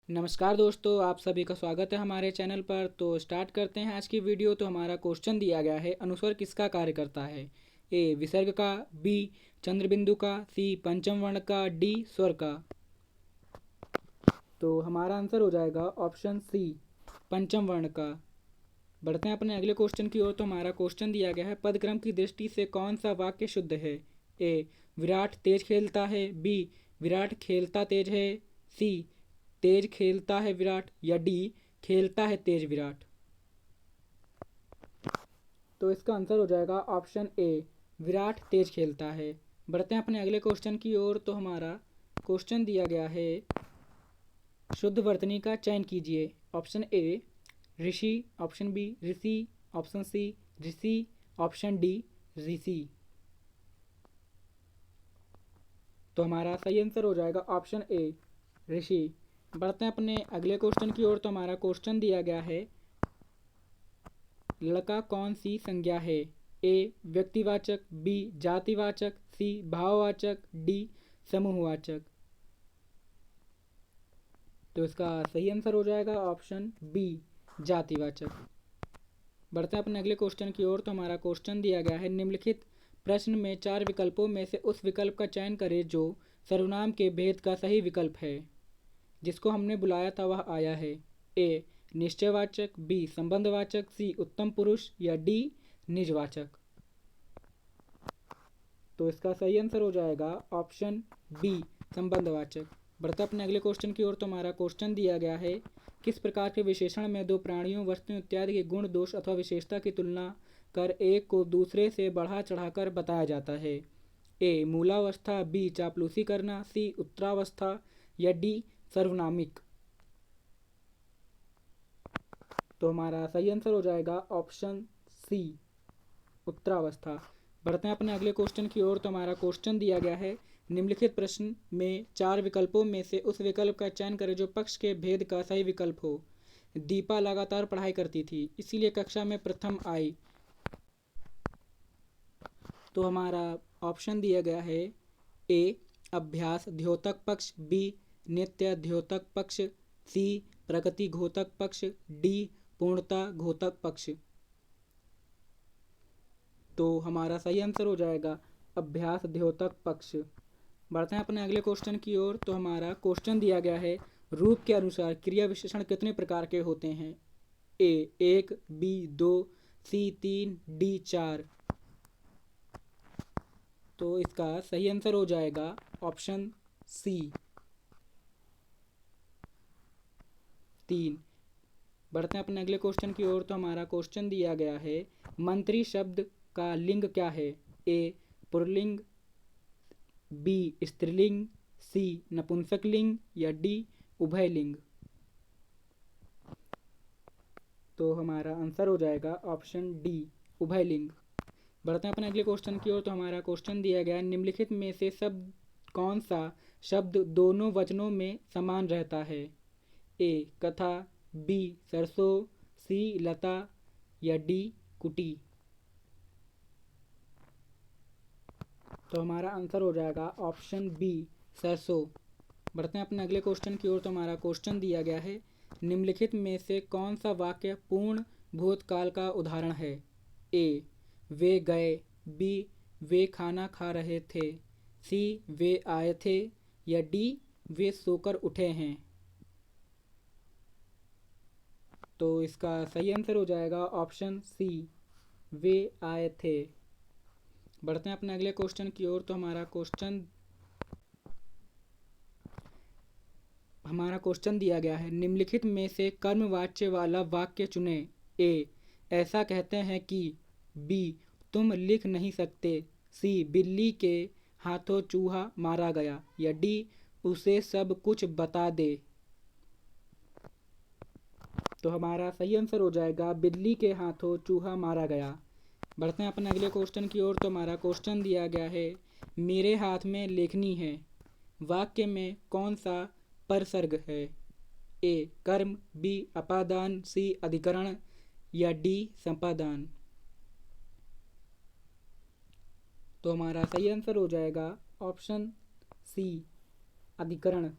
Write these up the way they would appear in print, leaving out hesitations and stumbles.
नमस्कार दोस्तों, आप सभी का स्वागत है हमारे चैनल पर। तो स्टार्ट करते हैं आज की वीडियो। तो हमारा क्वेश्चन दिया गया है, अनुस्वर किसका कार्य करता है? ए विसर्ग का, बी चंद्रबिंदु का, सी पंचम वर्ण का, डी स्वर का। तो हमारा आंसर हो जाएगा ऑप्शन सी, पंचम वर्ण का। बढ़ते हैं अपने अगले क्वेश्चन की ओर। तो हमारा क्वेश्चन दिया गया है, पदक्रम की दृष्टि से कौन सा वाक्य शुद्ध है? ए विराट तेज खेलता है, बी विराट खेलता तेज है, सी तेज खेलता है विराट, या डी खेलता है तेज विराट। तो इसका आंसर हो जाएगा ऑप्शन ए, विराट तेज खेलता है। बढ़ते हैं अपने अगले क्वेश्चन की ओर। तो हमारा क्वेश्चन दिया गया है, शुद्ध वर्तनी का चयन कीजिए। ऑप्शन ए ऋषि, ऑप्शन बी ऋषि, ऑप्शन सी ऋषि, ऑप्शन डी ऋषि। तो हमारा सही आंसर हो जाएगा ऑप्शन ए, ऋषि। बढ़ते हैं अपने अगले क्वेश्चन की ओर। तो हमारा क्वेश्चन दिया गया है, लड़का कौन सी संज्ञा है? ए व्यक्तिवाचक, बी जातिवाचक, सी भाववाचक, डी समूहवाचक। तो इसका सही आंसर हो जाएगा ऑप्शन बी, जातिवाचक। बढ़ते हैं अपने अगले क्वेश्चन की ओर। तो हमारा क्वेश्चन दिया गया है, निम्नलिखित प्रश्न में चार विकल्पों में से उस विकल्प का चयन करें जो सर्वनाम के भेद का सही विकल्प है। जिसको हमने बुलाया था वह आया है। ए निश्चयवाचक, बी संबंधवाचक, सी उत्तम पुरुष, या डी निजवाचक। तो इसका सही आंसर हो जाएगा ऑप्शन बी, संबंधवाचक। बढ़ते अपने अगले क्वेश्चन की ओर। तो हमारा क्वेश्चन दिया गया है, किस प्रकार के विशेषण में दो प्राणियों, वस्तुओं इत्यादि के गुण, दोष अथवा विशेषता की तुलना कर एक को दूसरे से बढ़ा चढ़ाकर बताया जाता है? ए मूलावस्था, बी चापलूसी करना, सी उत्तरावस्था, या डी सर्वनामिक। तो हमारा सही आंसर हो जाएगा ऑप्शन सी, उत्तरावस्था। बढ़ते हैं अपने अगले क्वेश्चन की ओर। तो हमारा क्वेश्चन दिया गया है, निम्नलिखित प्रश्न में चार विकल्पों में से उस विकल्प का चयन करें जो पक्ष के भेद का सही विकल्प हो। दीपा लगातार पढ़ाई करती थी, इसीलिए कक्षा में प्रथम आई। तो हमारा ऑप्शन दिया गया है, ए अभ्यास द्योतक पक्ष, बी नित्य द्योतक पक्ष, सी प्रगति घोतक पक्ष, डी पूर्णता घोतक पक्ष। तो हमारा सही आंसर हो जाएगा अभ्यास द्योतक पक्ष। बढ़ते हैं अपने अगले क्वेश्चन की ओर। तो हमारा क्वेश्चन दिया गया है, रूप के अनुसार क्रिया विशेषण कितने प्रकार के होते हैं? ए एक, बी दो, सी तीन, डी चार। तो इसका सही आंसर हो जाएगा ऑप्शन सी, तीन। बढ़ते हैं अपने अगले क्वेश्चन की ओर। तो हमारा क्वेश्चन दिया गया है, मंत्री शब्द का लिंग क्या है? ए पुल्लिंग, बी स्त्रीलिंग, सी नपुंसकलिंग, या डी उभयलिंग। तो हमारा आंसर हो जाएगा ऑप्शन डी, उभयलिंग। बढ़ते हैं अपने अगले क्वेश्चन की ओर। तो हमारा क्वेश्चन दिया गया है, निम्नलिखित में से शब्द कौन सा शब्द दोनों वचनों में समान रहता है? ए कथा, बी सरसों, सी लता, या डी कुटी। तो हमारा आंसर हो जाएगा ऑप्शन बी, सरसों। बढ़ते हैं अपने अगले क्वेश्चन की ओर। तो हमारा क्वेश्चन दिया गया है, निम्नलिखित में से कौन सा वाक्य पूर्ण भूतकाल का उदाहरण है? ए वे गए, बी वे खाना खा रहे थे, सी वे आए थे, या डी वे सोकर उठे हैं। तो इसका सही आंसर हो जाएगा ऑप्शन सी, वे आए थे। बढ़ते हैं अपने अगले क्वेश्चन की ओर। तो हमारा क्वेश्चन दिया गया है, निम्नलिखित में से कर्मवाच्य वाला वाक्य चुने। ए ऐसा कहते हैं कि, बी तुम लिख नहीं सकते, सी बिल्ली के हाथों चूहा मारा गया, या डी उसे सब कुछ बता दे। तो हमारा सही आंसर हो जाएगा बिल्ली के हाथों चूहा मारा गया। बढ़ते हैं अपने अगले क्वेश्चन की ओर। तो हमारा क्वेश्चन दिया गया है, मेरे हाथ में लेखनी है, वाक्य में कौन सा परसर्ग है? ए कर्म, बी अपादान, सी अधिकरण, या डी संपादान। तो हमारा सही आंसर हो जाएगा ऑप्शन सी, अधिकरण।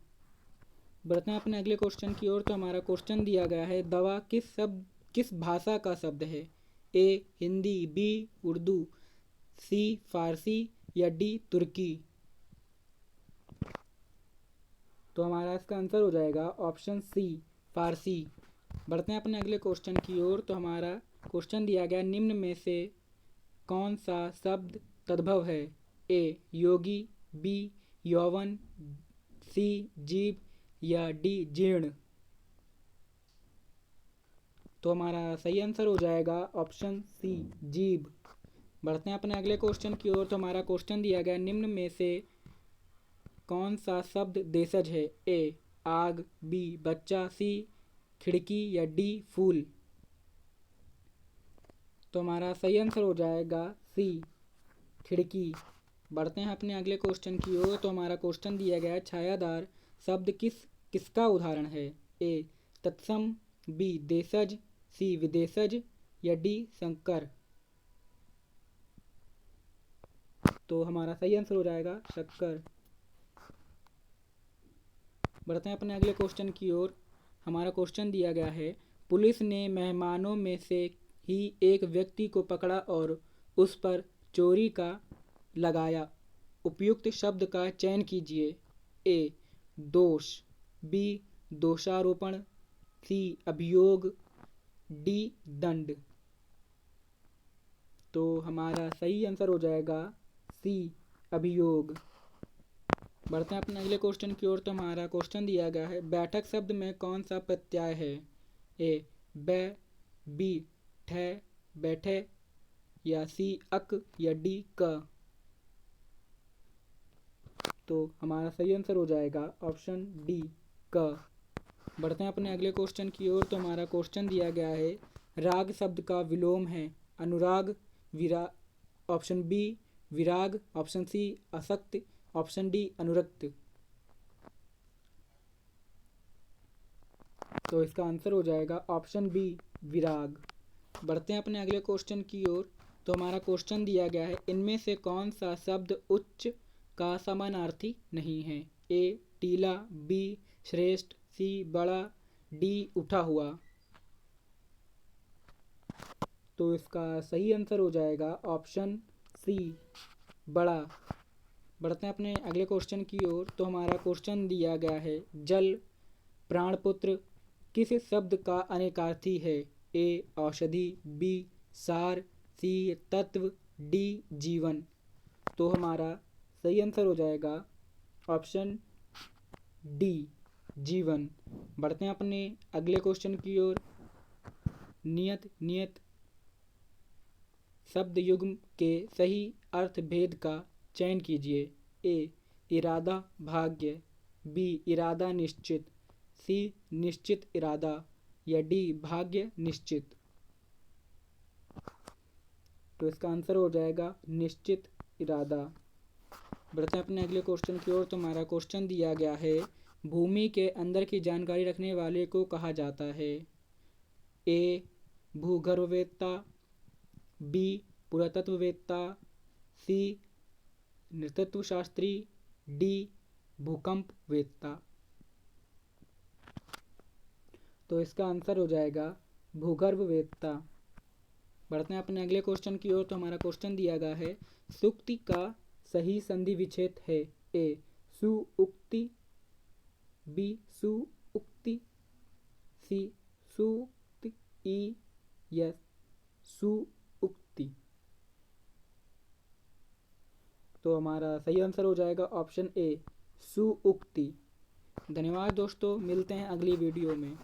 बढ़ते हैं अपने अगले क्वेश्चन की ओर। तो हमारा क्वेश्चन दिया गया है, दवा किस भाषा का शब्द है? ए हिंदी, बी उर्दू, सी फारसी या डी तुर्की। तो हमारा इसका आंसर हो जाएगा ऑप्शन सी फारसी। बढ़ते हैं अपने अगले क्वेश्चन की ओर। तो हमारा क्वेश्चन दिया गया, निम्न में से कौन सा शब्द तद्भव है? ए योगी, बी यौवन, सी जीव या डी जीर्ण। तो हमारा सही आंसर हो जाएगा ऑप्शन सी जीभ। बढ़ते हैं अपने अगले क्वेश्चन की ओर। तो हमारा क्वेश्चन दिया गया, निम्न में से कौन सा शब्द देशज है? ए आग, बी बच्चा, सी खिड़की या डी फूल। तो हमारा सही आंसर हो जाएगा सी खिड़की। बढ़ते हैं अपने अगले क्वेश्चन की ओर। तो हमारा क्वेश्चन दिया गया है, छायादार शब्द किसका उदाहरण है? ए तत्सम, बी देशज, सी विदेशज या डी संकर। तो हमारा सही आंसर हो जाएगा शक्कर। बढ़ते हैं अपने अगले क्वेश्चन की ओर। हमारा क्वेश्चन दिया गया है, पुलिस ने मेहमानों में से ही एक व्यक्ति को पकड़ा और उस पर चोरी का लगाया। उपयुक्त शब्द का चयन कीजिए। ए दोष, बी दोषारोपण, सी अभियोग, डी दंड। तो हमारा सही आंसर हो जाएगा सी अभियोग। बढ़ते हैं अपने अगले क्वेश्चन की ओर। तो हमारा क्वेश्चन दिया गया है, बैठक शब्द में कौन सा प्रत्यय है? ए बै, बी ठे बैठे या सी अक या डी क। तो हमारा सही आंसर हो जाएगा ऑप्शन डी क। बढ़ते हैं अपने अगले क्वेश्चन की ओर। तो हमारा क्वेश्चन दिया गया है, राग शब्द का विलोम है? अनुराग, ऑप्शन बी विराग, ऑप्शन सी आसक्त, ऑप्शन डी अनुरक्त। तो इसका आंसर हो जाएगा ऑप्शन बी विराग। बढ़ते हैं अपने अगले क्वेश्चन की ओर। तो हमारा क्वेश्चन दिया गया है, इनमें से कौन सा शब्द उच्च का समानार्थी नहीं है? ए टीला, बी श्रेष्ठ, सी बड़ा, डी उठा हुआ। तो इसका सही आंसर हो जाएगा ऑप्शन सी बड़ा। बढ़ते हैं अपने अगले क्वेश्चन की ओर। तो हमारा क्वेश्चन दिया गया है, जल प्राणपुत्र किस शब्द का अनेकार्थी है? ए औषधि, बी सार, सी तत्व, डी जीवन। तो हमारा सही आंसर हो जाएगा ऑप्शन डी जीवन। बढ़ते हैं अपने अगले क्वेश्चन की ओर। नियत शब्द युग्म के सही अर्थ भेद का चयन कीजिए। ए इरादा भाग्य, बी इरादा निश्चित, सी निश्चित इरादा या डी भाग्य निश्चित। तो इसका आंसर हो जाएगा निश्चित इरादा। बढ़ते हैं अपने अगले क्वेश्चन की ओर। तो हमारा क्वेश्चन दिया गया है, भूमि के अंदर की जानकारी रखने वाले को कहा जाता है? ए भूगर्भवेत्ता, बी पुरातत्ववेत्ता, सी नृतत्व शास्त्री, डी भूकंपवेत्ता। तो इसका आंसर हो जाएगा भूगर्भवेत्ता। बढ़ते हैं अपने अगले क्वेश्चन की ओर। तो हमारा क्वेश्चन दिया गया है, सुक्ति का सही संधि विच्छेद है? ए सुउक्ति, बी सुउक्ति, सी सुक्ति ई या सुउक्ति। तो हमारा सही आंसर हो जाएगा ऑप्शन ए सुउक्ति। धन्यवाद दोस्तों, मिलते हैं अगली वीडियो में।